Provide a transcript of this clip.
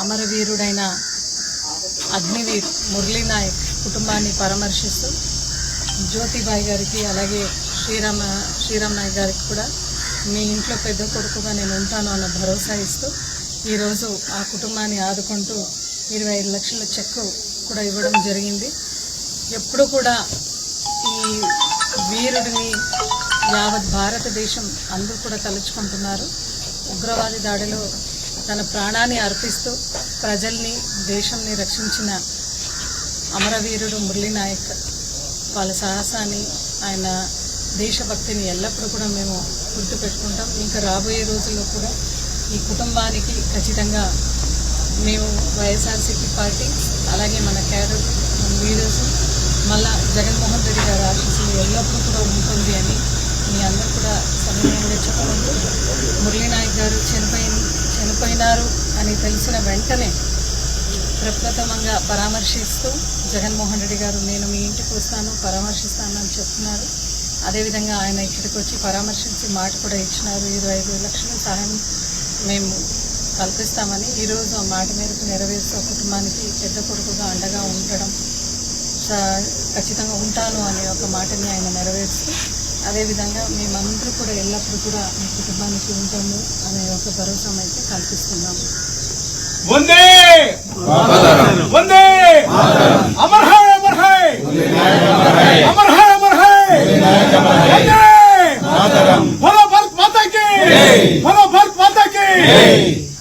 అమరవీరుడైన అగ్నివీర్ మురళీ నాయక్ కుటుంబాన్ని పరామర్శిస్తూ జ్యోతిబాయి గారికి అలాగే శ్రీరామ్ నాయక్ గారికి కూడా మీ ఇంట్లో పెద్ద కొడుకుగా నేను ఉంటాను అన్న భరోసా ఇస్తూ ఈరోజు ఆ కుటుంబాన్ని ఆదుకుంటూ 25 లక్షల చెక్కు కూడా ఇవ్వడం జరిగింది. ఎప్పుడు కూడా ఈ వీరుడిని యావత్ భారతదేశం అందరూ కూడా తలుచుకుంటున్నారు. ఉగ్రవాది దాడిలో తన ప్రాణాన్ని అర్పిస్తూ ప్రజల్ని దేశంని రక్షించిన అమరవీరుడు మురళీ నాయక్ వాళ్ళ సాహసాన్ని ఆయన దేశభక్తిని ఎల్లప్పుడూ కూడా మేము గుర్తుపెట్టుకుంటాం. ఇంకా రాబోయే రోజుల్లో కూడా ఈ కుటుంబానికి ఖచ్చితంగా మేము వైఎస్ఆర్సీపీ పార్టీ అలాగే మన క్యాడర్ మన లీడర్స్ మళ్ళా జగన్మోహన్ రెడ్డి గారి ఆశీస్సులు ఎల్లప్పుడూ కూడా ఉంటుంది అని మీ అందరూ కూడా సమన్వయంగా చెప్పుకుంటూ మురళీ నాయక్ గారు చనిపోయినారు అని తెలిసిన వెంటనే ప్రప్రథమంగా పరామర్శిస్తూ జగన్మోహన్ రెడ్డి గారు నేను మీ ఇంటికి వస్తాను పరామర్శిస్తాను అని చెప్తున్నారు. అదేవిధంగా ఆయన ఇక్కడికి వచ్చి పరామర్శించి మాట కూడా ఇచ్చినారు. 25 లక్షల సహాయం మేము కల్పిస్తామని ఈరోజు ఆ మాట మేరకు నెరవేరుస్తూ కుటుంబానికి పెద్ద కొడుకుగా అండగా ఉండడం ఖచ్చితంగా ఉంటాను అనే ఒక మాటని ఆయన నెరవేరుస్తూ అదేవిధంగా మేమందరూ కూడా ఎల్లప్పుడూ కూడా మీ కుటుంబానికి ఉంటాము అనే ఒక భరోసా అయితే కల్పిస్తున్నాము.